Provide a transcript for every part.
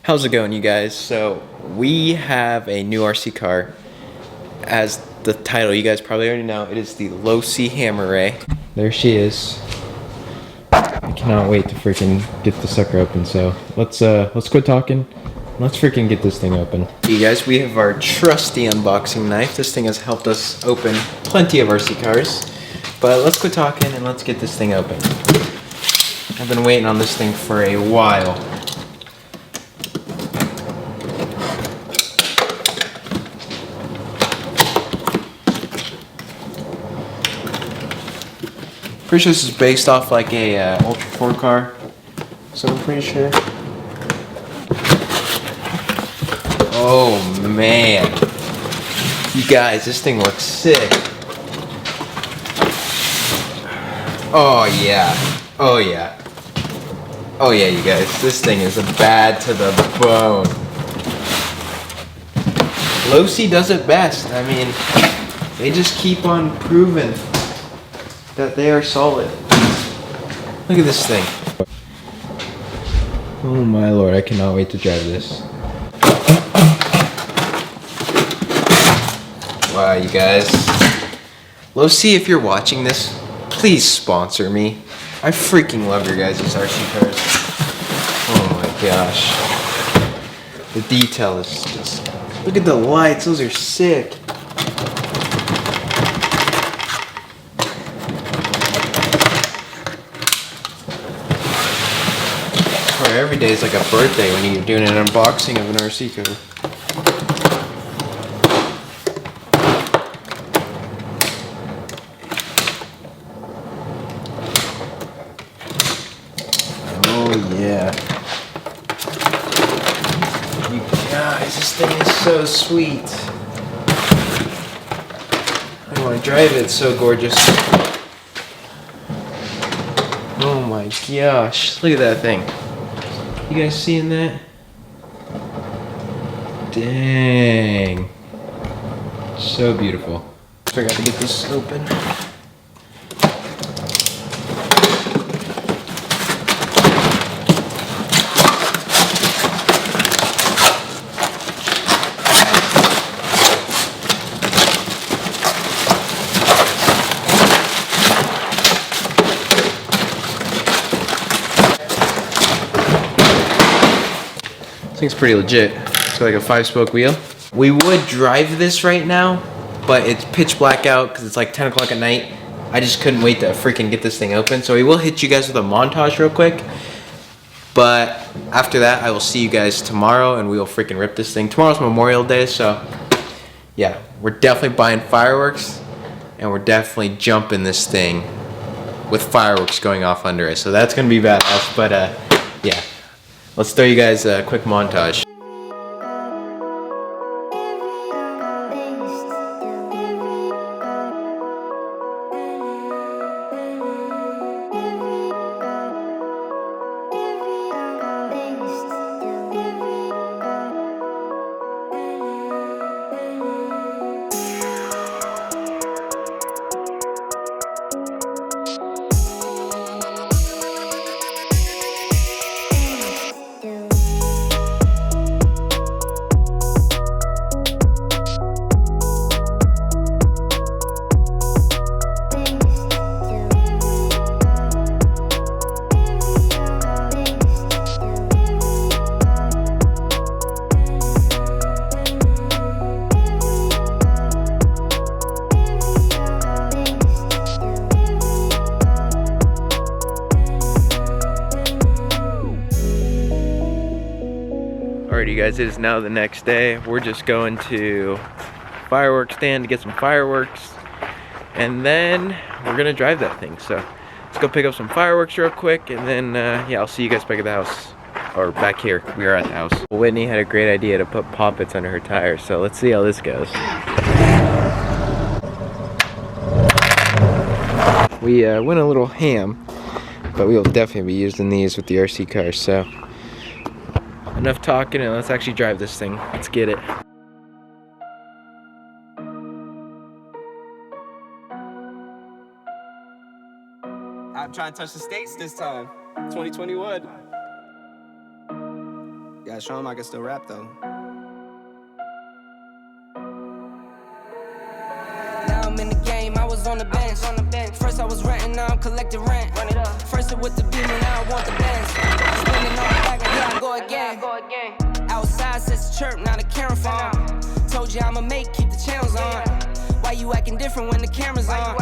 How's it going, you guys? So we have a new RC car. As the title, you guys probably already know, it is the LOSI Hammer Ray. There she is. I cannot wait to freaking get the sucker open. So let's quit talking. Let's freaking get this thing open. You guys, we have our trusty unboxing knife. This thing has helped us open plenty of RC cars. But let's quit talking and let's get this thing open. I've been waiting on this thing for a while. Pretty sure this is based off like a Ultra 4 car, so I'm pretty sure. Oh man, you guys, this thing looks sick. Oh yeah, oh yeah, oh yeah, you guys, this thing is bad to the bone. LOSI does it best. I mean, they just keep on proving that they are solid. Look at this thing. Oh my lord, I cannot wait to drive this. Wow, you guys. LOSI, if you're watching this, please sponsor me. I freaking love your guys' RC cars. Oh my gosh. The detail is just... Look at the lights, those are sick. Every day is like a birthday when you're doing an unboxing of an RC car. Oh yeah. You guys, this thing is so sweet. I want to drive it, it's so gorgeous. Oh my gosh, look at that thing. You guys seeing that? Dang. So beautiful. Forgot to get this open. This thing's pretty legit. It's got like a 5-spoke wheel. We would drive this right now, but it's pitch black out because it's like 10 o'clock at night. I just couldn't wait to freaking get this thing open. So we will hit you guys with a montage real quick. But after that, I will see you guys tomorrow and we will freaking rip this thing. Tomorrow's Memorial Day, so yeah, we're definitely buying fireworks and we're definitely jumping this thing with fireworks going off under it. So that's gonna be badass, but yeah. Let's throw you guys a quick montage. Alright, you guys, it is now the next day. We're just going to fireworks stand to get some fireworks, and then we're gonna drive that thing. So let's go pick up some fireworks real quick, and then yeah, I'll see you guys back at the house, or back here. We are at the house. Whitney had a great idea to put poppets under her tires, so let's see how this goes. We went a little ham, but we will definitely be using these with the RC cars. So enough talking and let's actually drive this thing. Let's get it. I'm trying to touch the States this time. 2021. Gotta show him I can still rap though. Now I'm in the game, I was on the bench. First I was renting, now I'm collecting rent. First it with the beam, and now I want the Benz. Spinning on the back, and here I go again. Outside says the chirp, now the camera phone. Told you I'ma make, keep the channels on. Why you acting different when the camera's on?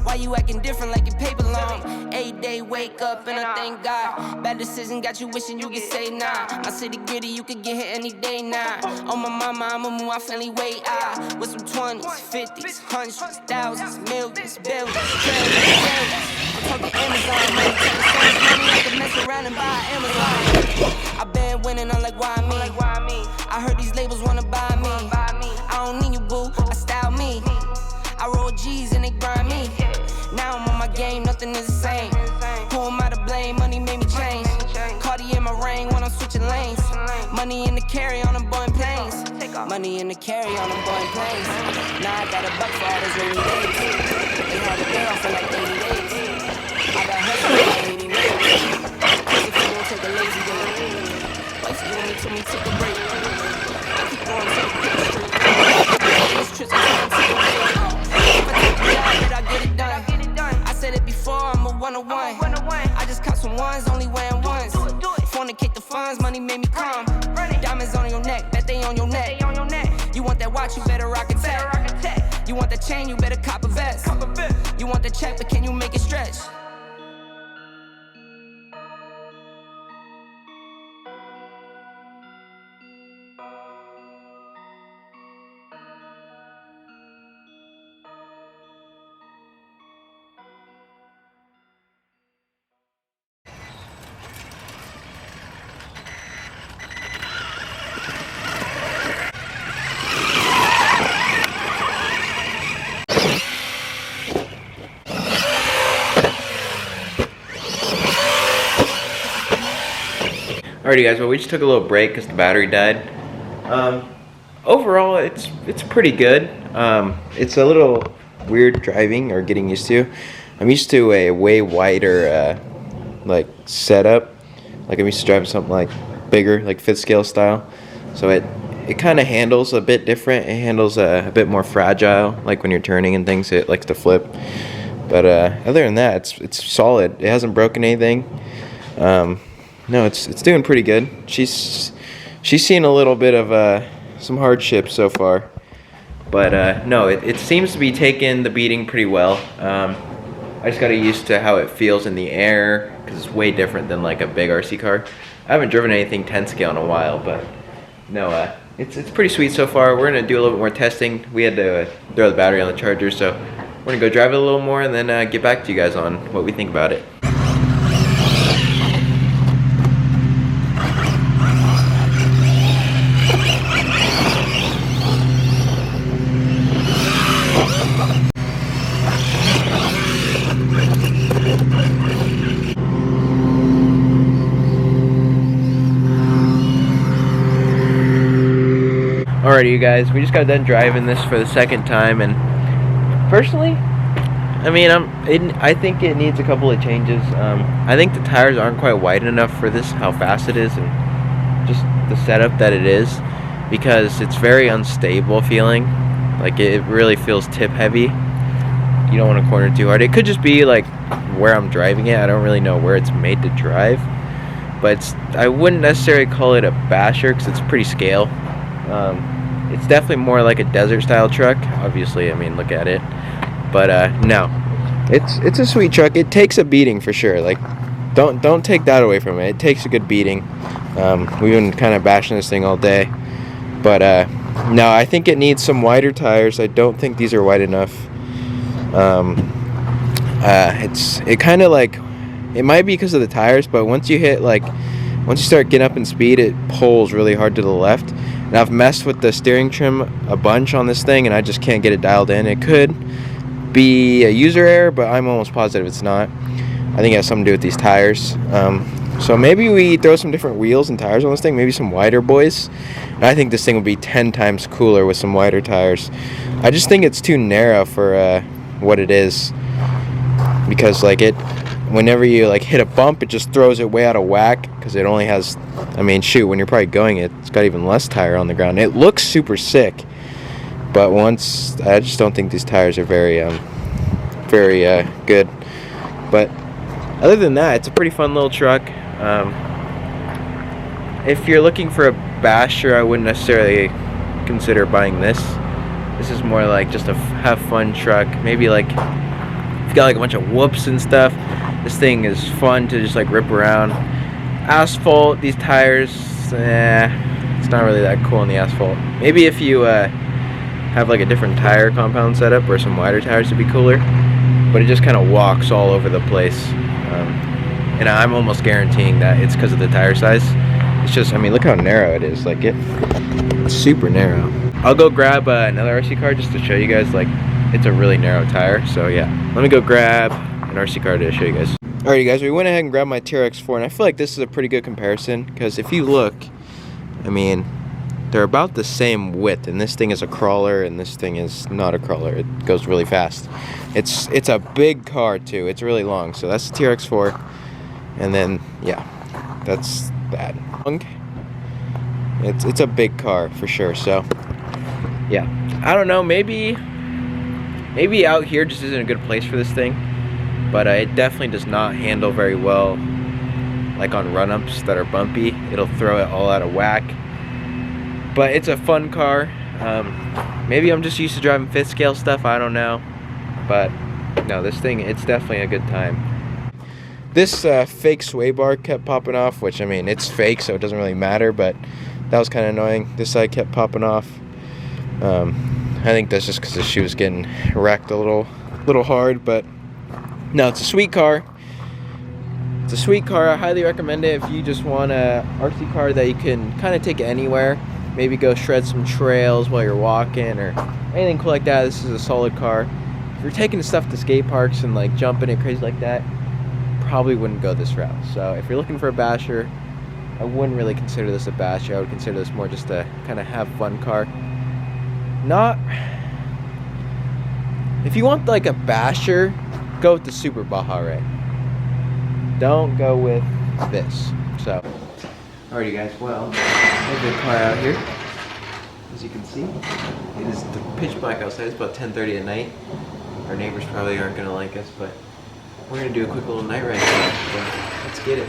Why you acting different like your paper long? 8 day wake up and I thank God. Bad decision got you wishing you could say nah. My city gritty, you could get hit any day now. On my mama, I'ma move my family way out. With some 20s, 50s, hundreds, thousands, millions, billions, trillions. I'm talking Amazon money, taking so much money I can mess around and buy Amazon. I been winning, I'm like, why me? I heard these labels wanna buy me. I don't need you, boo, I style me. I roll G's and they grind me. Now I'm on my game, nothing is the same. Who am I to blame? Money made me change. Cardi in my ring when I'm switching lanes. Money in the carry on them Boeing planes. Money in the carry on them Boeing planes. Now I got a buck for all those rainy days. They had a day off for like 80 days. I got hustle for like 80 days. Cause if you don't take a lazy day, wifey want me to me take a break. I keep going to the street. This trip I can't take a break. I get it done. I said it before, I'm a 101. I just caught some ones, only wearing ones. Fornicate the funds, money made me calm. Diamonds on your neck, bet they on your neck. You want that watch, you better rock a tech. You want that chain, you better cop a vest. You want the check, but can you make it stretch? Alrighty guys, well we just took a little break because the battery died. Overall it's pretty good. It's a little weird driving or getting used to. I'm used to a way wider like setup. Like I'm used to driving something like bigger, like fifth scale style. So it kind of handles a bit different. It handles a bit more fragile, like when you're turning and things, it likes to flip. But other than that, it's solid. It hasn't broken anything. No, it's doing pretty good. She's seen a little bit of some hardship so far, but no, it seems to be taking the beating pretty well. I just got to get used to how it feels in the air because it's way different than like a big RC car. I haven't driven anything 10 scale in a while, but no, it's pretty sweet so far. We're gonna do a little bit more testing. We had to throw the battery on the charger, so we're gonna go drive it a little more and then get back to you guys on what we think about it. Alrighty you guys, we just got done driving this for the second time, and personally, I mean, I think it needs a couple of changes. I think the tires aren't quite wide enough for this, how fast it is, and just the setup that it is, because it's very unstable feeling. Like it really feels tip heavy. You don't want to corner too hard. It could just be like where I'm driving it. I don't really know where it's made to drive, but I wouldn't necessarily call it a basher because it's pretty scale. It's definitely more like a desert style truck. Obviously, I mean, look at it. But no, it's a sweet truck. It takes a beating for sure. Like, don't take that away from it. It takes a good beating. We've been kind of bashing this thing all day, but no, I think it needs some wider tires. I don't think these are wide enough. It kind of like, it might be because of the tires, but once you start getting up in speed, it pulls really hard to the left. And I've messed with the steering trim a bunch on this thing, and I just can't get it dialed in. It could be a user error, but I'm almost positive it's not. I think it has something to do with these tires. So maybe we throw some different wheels and tires on this thing, maybe some wider boys. And I think this thing will be 10 times cooler with some wider tires. I just think it's too narrow for what it is, because like whenever you like hit a bump, it just throws it way out of whack because it only has, I mean, shoot, when you're probably going it, it's got even less tire on the ground. It looks super sick, but once, I just don't think these tires are very good. But other than that, it's a pretty fun little truck. If you're looking for a basher, I wouldn't necessarily consider buying this. This is more like just a have fun truck. Maybe like if you got like a bunch of whoops and stuff, this thing is fun to just like rip around. Asphalt, these tires, it's not really that cool on the asphalt. Maybe if you have like a different tire compound setup or some wider tires would be cooler, but it just kind of walks all over the place. And I'm almost guaranteeing that it's because of the tire size. It's just, I mean, look how narrow it is. Like it's super narrow. I'll go grab another RC car just to show you guys, like, it's a really narrow tire. So yeah, let me go grab an RC car to show you guys. Alrighty guys, we went ahead and grabbed my TRX4, and I feel like this is a pretty good comparison because if you look, I mean, they're about the same width, and this thing is a crawler and this thing is not a crawler. It goes really fast. It's a big car too. It's really long. So that's the TRX4, and then yeah, that's that. It's a big car for sure. So yeah, I don't know, maybe out here just isn't a good place for this thing, but it definitely does not handle very well like on run-ups that are bumpy. It'll throw it all out of whack. But it's a fun car. Maybe I'm just used to driving 5th scale stuff, I don't know. But no, this thing, it's definitely a good time. This fake sway bar kept popping off, which, I mean, it's fake, so it doesn't really matter, but that was kind of annoying. This side kept popping off. I think that's just because the shoe was getting wrecked a little hard, but no, it's a sweet car. It's a sweet car. I highly recommend it if you just want a RC car that you can kind of take anywhere. Maybe go shred some trails while you're walking or anything cool like that. This is a solid car. If you're taking stuff to skate parks and like jumping it crazy like that, probably wouldn't go this route. So if you're looking for a basher, I wouldn't really consider this a basher. I would consider this more just a kind of have fun car. Not, if you want like a basher, go with the Super Baja REY. Don't go with this. So, alrighty guys, well, there's the car out here. As you can see, it is pitch black outside. It's about 10:30 at night. Our neighbors probably aren't gonna like us, but we're gonna do a quick little night ride today. So let's get it.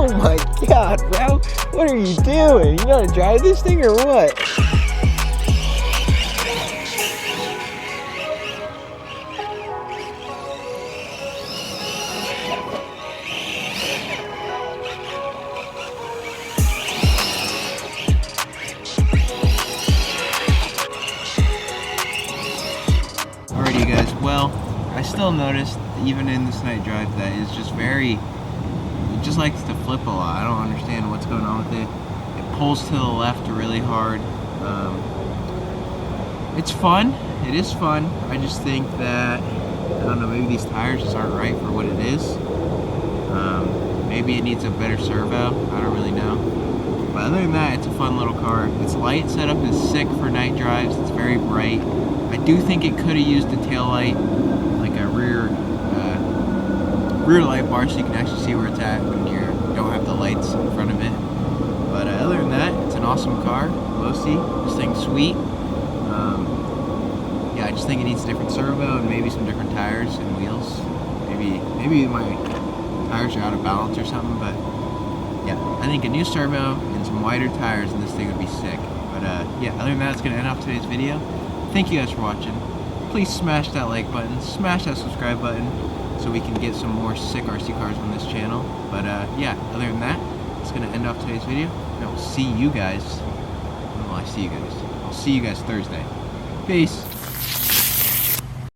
Oh my god, bro. What are you doing? You know how to drive this thing or what? Alrighty guys, well, I still noticed even in this night drive that it's just very, it just likes to flip a lot. I don't understand what's going on with it. It pulls to the left really hard. It's fun. It is fun. I just think that, I don't know, maybe these tires just aren't right for what it is. Maybe it needs a better servo. I don't really know. But other than that, it's a fun little car. Its light setup is sick for night drives. It's very bright. I do think it could have used a tail light, like a rear light bar, so you can actually see where it's at when you don't have the lights in front of it. But other than that, it's an awesome car, LOSI. This thing's sweet. Yeah, I just think it needs a different servo and maybe some different tires and wheels. Maybe my tires are out of balance or something, but yeah, I think a new servo and some wider tires and this thing would be sick. But yeah, other than that, it's going to end off today's video. Thank you guys for watching. Please smash that like button, smash that subscribe button so we can get some more sick RC cars on this channel. But yeah, other than that, it's going to end off today's video. And I will see you guys, well, I'll see you guys Thursday. Peace.